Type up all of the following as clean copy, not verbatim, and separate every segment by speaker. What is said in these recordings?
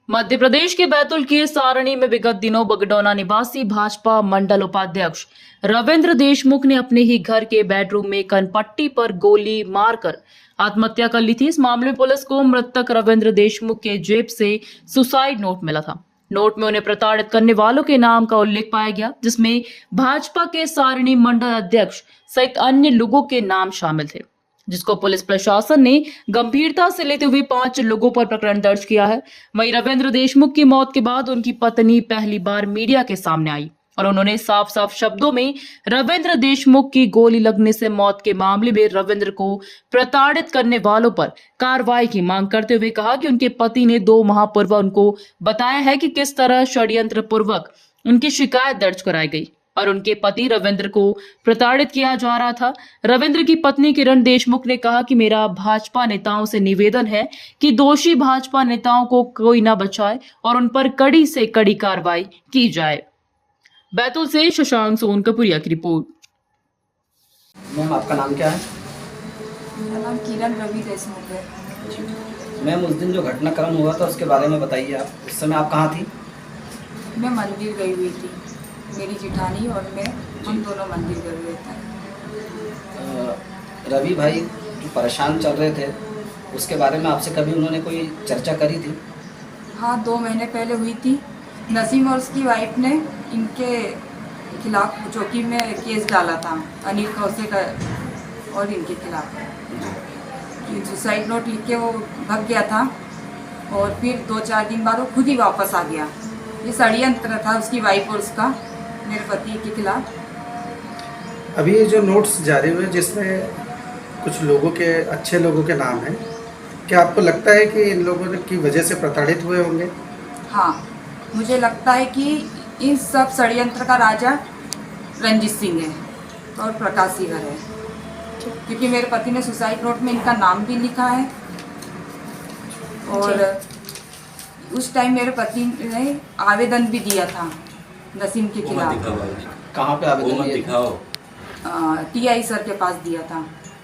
Speaker 1: मध्य प्रदेश के बैतूल के सारणी में विगत दिनों बगडौना निवासी भाजपा मंडल उपाध्यक्ष रविंद्र देशमुख ने अपने ही घर के बेडरूम में कनपट्टी पर गोली मारकर आत्महत्या कर ली थी। इस मामले में पुलिस को मृतक रविंद्र देशमुख के जेब से सुसाइड नोट मिला था। नोट में उन्हें प्रताड़ित करने वालों के नाम का उल्लेख पाया गया, जिसमें भाजपा के सारणी मंडल अध्यक्ष सहित अन्य लोगों के नाम शामिल थे, जिसको पुलिस प्रशासन ने गंभीरता से लेते हुए 5 लोगों पर प्रकरण दर्ज किया है। वहीं रविंद्र देशमुख की मौत के बाद उनकी पत्नी पहली बार मीडिया के सामने आई और उन्होंने साफ साफ शब्दों में रविंद्र देशमुख की गोली लगने से मौत के मामले में रविंद्र को प्रताड़ित करने वालों पर कार्रवाई की मांग करते हुए कहा कि उनके पति ने 2 माह पूर्व उनको बताया है कि किस तरह षड्यंत्र पूर्वक उनकी शिकायत दर्ज कराई गई और उनके पति रविंद्र को प्रताड़ित किया जा रहा था। रविंद्र की पत्नी किरण देशमुख ने कहा कि मेरा भाजपा नेताओं से निवेदन है कि दोषी भाजपा नेताओं को कोई न बचाए और उन पर कड़ी से कड़ी कार्रवाई की जाए। बैतूल से शशांक सोनकपुरिया की रिपोर्ट।
Speaker 2: मैम, आपका नाम क्या है?
Speaker 3: मेरा नाम किरण रवि देशमुख है।
Speaker 2: मैम, उस दिन जो घटनाक्रम हुआ था उसके बारे में बताइए। आप उस समय आप कहाँ थी?
Speaker 3: मैं मंदिर गई हुई थी, मेरी जिठानी और मैं, हम दोनों मंदिर गए हुए थे।
Speaker 2: रवि भाई जो परेशान चल रहे थे उसके बारे में आपसे कभी उन्होंने कोई चर्चा करी थी?
Speaker 3: हाँ, 2 महीने पहले हुई थी। नसीम और उसकी वाइफ ने इनके खिलाफ चौकी में केस डाला था, अनिल खौसे का और इनके खिलाफ सुसाइड नोट लिख के वो भाग गया था और फिर 2-4 दिन बाद वो खुद ही वापस आ गया। ये षड्यंत्र था उसकी वाइफ और उसका, मेरे पति के खिलाफ।
Speaker 4: अभी ये जो नोट्स जारी हुए जिसमें कुछ लोगों के, अच्छे लोगों के नाम हैं, क्या आपको लगता है कि इन लोगों की वजह से प्रताड़ित हुए होंगे?
Speaker 3: हाँ, मुझे लगता है कि इन सब षड्यंत्र का राजा रंजीत सिंह है और प्रकाश सिंह है, क्योंकि मेरे पति ने सुसाइड नोट में इनका नाम भी लिखा है और उस टाइम मेरे पति ने आवेदन भी दिया था नसीम के खिलाफ।
Speaker 2: कहाँ पे आवेदन दिया?
Speaker 3: टीआई सर के पास दिया था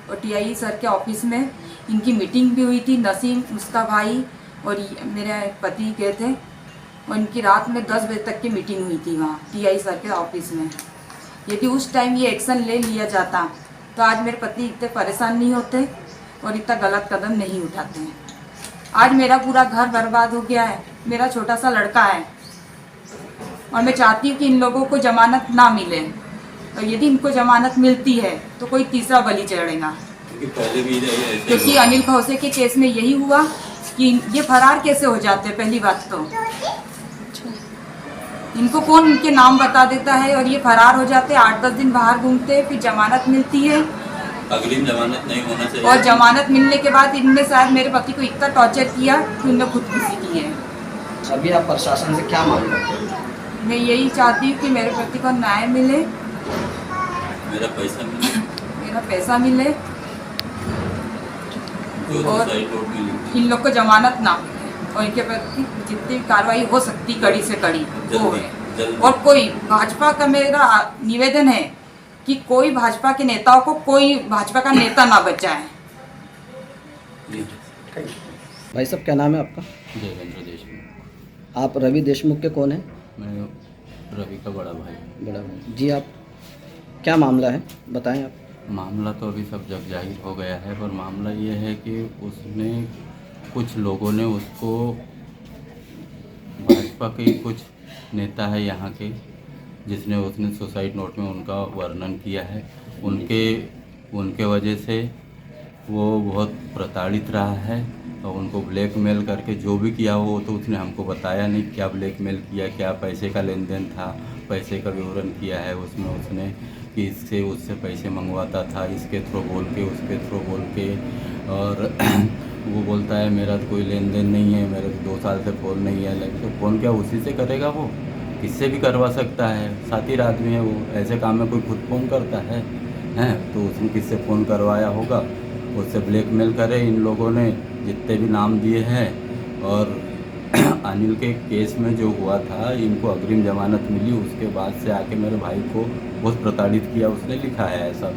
Speaker 3: और टीआई सर के ऑफिस में इनकी मीटिंग भी हुई थी। नसीम, उसका भाई और मेरे पति गए थे और इनकी रात में 10 बजे तक की मीटिंग हुई थी वहाँ टीआई सर के ऑफिस में। यदि उस टाइम ये एक्शन ले लिया जाता तो आज मेरे पति इतने परेशान नहीं होते और इतना गलत कदम नहीं उठाते हैं। आज मेरा पूरा घर बर्बाद हो गया है, मेरा छोटा सा लड़का है और मैं चाहती हूँ कि इन लोगों को जमानत ना मिले और यदि इनको जमानत मिलती है तो कोई तीसरा बलि चढ़ेगा, क्योंकि अनिल खौसे के केस में यही हुआ कि ये फरार कैसे हो जाते हैं। पहली बात तो इनको कौन उनके नाम बता देता है और ये फरार हो जाते हैं, 8-10 दिन बाहर घूमते हैं, फिर जमानत मिलती है,
Speaker 5: अग्रिम जमानत नहीं होना चाहिए।
Speaker 3: और जमानत मिलने के बाद इनने शायद मेरे पति को इतना टॉर्चर किया कि उन्होंने खुदकुशी की है।
Speaker 2: अभी आप प्रशासन से क्या मांग करते हैं?
Speaker 3: मैं यही चाहती हूँ कि मेरे पति को न्याय मिले,
Speaker 5: मेरा पैसा मिले,
Speaker 3: मेरा पैसा मिले
Speaker 5: जो
Speaker 3: और
Speaker 5: सुसाइड नोट में लिखा
Speaker 3: इन लोग को जमानत ना मिले और इनके प्रति जितनी भी कार्रवाई हो सकती कड़ी से कड़ी वो है।
Speaker 5: जल्दी।
Speaker 3: और कोई भाजपा का मेरा निवेदन है कि कोई भाजपा के नेताओं को कोई भाजपा का नेता ना बचाए।
Speaker 2: भाई साहब, क्या नाम है आपका?
Speaker 5: देवेंद्र देशमुख।
Speaker 2: आप रवि देशमुख के कौन हैं?
Speaker 5: मैं रवि का बड़ा भाई।
Speaker 2: बड़ा भाई जी। आप क्या मामला है बताएं आप।
Speaker 5: मामला तो अभी सब जग जाहिर हो गया है, पर मामला ये है कि उसने, कुछ लोगों ने उसको, भाजपा के कुछ नेता है यहाँ के, जिसने उसने सुसाइड नोट में उनका वर्णन किया है, उनके वजह से वो बहुत प्रताड़ित रहा है और उनको ब्लैकमेल करके जो भी किया वो तो उसने हमको बताया नहीं क्या ब्लैकमेल किया, क्या पैसे का लेन देन था, पैसे का विवरण किया है उसमें उसने कि इससे उससे पैसे मंगवाता था, इसके थ्रू बोल के उसके थ्रू बोल के, और वो बोलता है मेरा तो कोई लेन देन नहीं है, मेरे तो 2 साल से फ़ोन नहीं है। लेकिन तो फ़ोन क्या उसी से करेगा, वो किससे भी करवा सकता है, सातिर आदमी है वो, ऐसे काम में कोई खुद फ़ोन करता है हैं? तो उसने किससे फ़ोन करवाया होगा, उससे ब्लैकमेल करे इन लोगों ने जितने भी नाम दिए हैं। और अनिल के केस में जो हुआ था, इनको अग्रिम जमानत मिली, उसके बाद से आके मेरे भाई को बहुत प्रताड़ित किया, उसने लिखा है ऐसा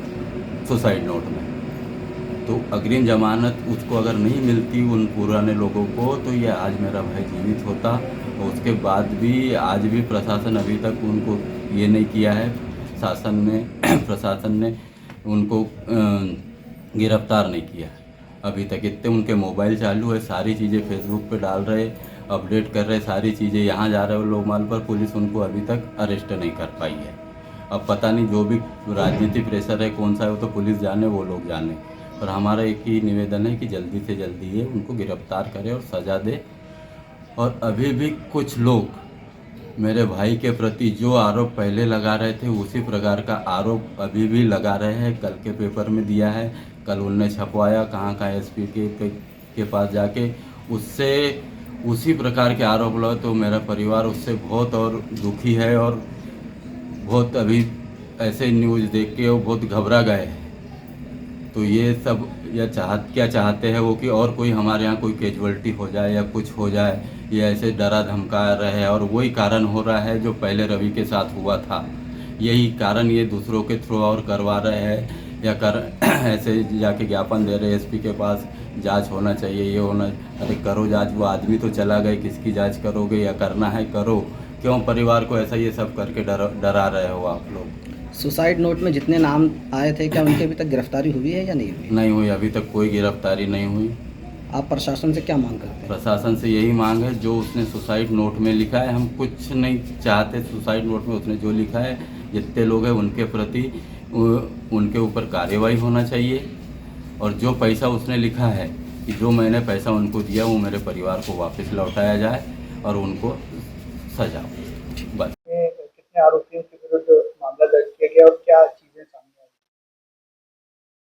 Speaker 5: सुसाइड नोट में। तो अग्रिम जमानत उसको अगर नहीं मिलती उन पुराने लोगों को तो ये आज मेरा भाई जीवित होता। और उसके बाद भी आज भी प्रशासन अभी तक उनको ये नहीं किया है, शासन ने प्रशासन ने उनको गिरफ्तार नहीं किया है अभी तक। इतने उनके मोबाइल चालू है, सारी चीज़ें फेसबुक पे डाल रहे, अपडेट कर रहे, सारी चीज़ें यहाँ जा रहे हो लोग माल पर, पुलिस उनको अभी तक अरेस्ट नहीं कर पाई है। अब पता नहीं जो भी राजनीतिक प्रेशर है कौन सा है वो तो पुलिस जाने, वो लोग जाने, पर हमारा एक ही निवेदन है कि जल्दी से जल्दी ये उनको गिरफ्तार करे और सज़ा दे। और अभी भी कुछ लोग मेरे भाई के प्रति जो आरोप पहले लगा रहे थे उसी प्रकार का आरोप अभी भी लगा रहे हैं। कल के पेपर में दिया है, कल उनने छपवाया कहाँ एसपी के पास जाके, उससे उसी प्रकार के आरोप लगे। तो मेरा परिवार उससे बहुत और दुखी है और बहुत अभी ऐसे न्यूज़ देख के वो बहुत घबरा गए हैं। तो ये सब क्या चाहते हैं वो कि और कोई हमारे यहाँ कोई कैजुअल्टी हो जाए या कुछ हो जाए, ये ऐसे डरा धमका रहे हैं। और वही कारण हो रहा है जो पहले रवि के साथ हुआ था, यही कारण ये दूसरों के थ्रू और करवा रहे हैं या ऐसे जाके ज्ञापन दे रहे एसपी के पास, जांच होना चाहिए, ये होना। अरे करो जांच, वो आदमी तो चला गए, किसकी जांच करोगे? या करना है करो, क्यों परिवार को ऐसा ये सब करके डरा रहे हो आप लोग?
Speaker 2: सुसाइड नोट में जितने नाम आए थे क्या उनकी अभी तक गिरफ्तारी हुई है या नहीं हुई?
Speaker 5: नहीं हुई, अभी तक कोई गिरफ्तारी नहीं हुई।
Speaker 2: आप प्रशासन से क्या मांग करते हैं?
Speaker 5: प्रशासन से यही मांग है, जो उसने सुसाइड नोट में लिखा है, हम कुछ नहीं चाहते। सुसाइड नोट में उसने जो लिखा है, जितने लोग हैं उनके प्रति उनके ऊपर कार्रवाई होना चाहिए। और जो पैसा उसने लिखा है कि जो मैंने पैसा उनको दिया वो मेरे परिवार को वापस लौटाया जाए और उनको सजा हो। बस।
Speaker 4: कितने आरोपियों के विरुद्ध मामला दर्ज किया गया और क्या चीजें सामने आई?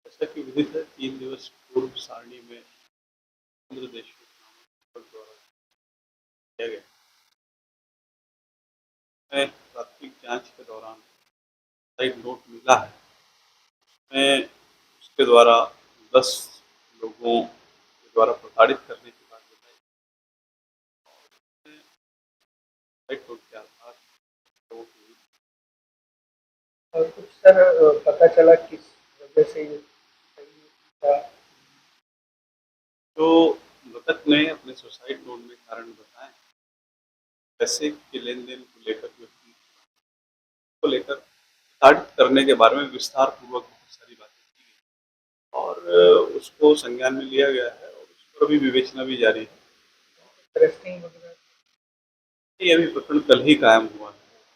Speaker 6: जैसा कि विदित है, 3 दिवस पूर्व सारणी में रविंद्र देशमुख नामक द्वारा किया गया। मैं प्राथमिक जांच के दौरान सुसाइड नोट मिला है, मैं उसके द्वारा 10 लोगों के द्वारा प्रताड़ित करने की बात बताई। सुसाइड नोट के आधार लोगों की
Speaker 4: और कुछ सर पता चला किस वजह से ये था?
Speaker 6: जो मृतक ने अपने सुसाइड नोट में कारण बताए, पैसे के लेन देन को लेकर, व्यक्ति को लेकर प्रताड़ित करने के बारे में विस्तार पूर्वक बहुत सारी बातें की गई और उसको संज्ञान में लिया गया है और उस पर अभी विवेचना भी जारी है।
Speaker 4: अरेस्टिंग वगैरह?
Speaker 6: ये अभी प्रकरण कल ही कायम हुआ है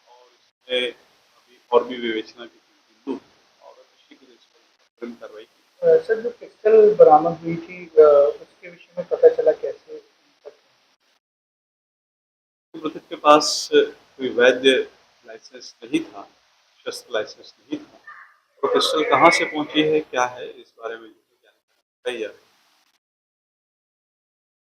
Speaker 6: और इसमें अभी और भी विवेचना की बिंदु और शीघ्र इस पर अग्रिम कार्रवाई की।
Speaker 4: सर जो पिस्टल बरामद हुई थी उसके विषय में पता चला कैसे?
Speaker 6: मृतक के पास कोई वैध लाइसेंस नहीं था, शस्त्र लाइसेंस नहीं था, और पिस्टल कहाँ से पहुंची है क्या है इस बारे में जानकारी नहीं है।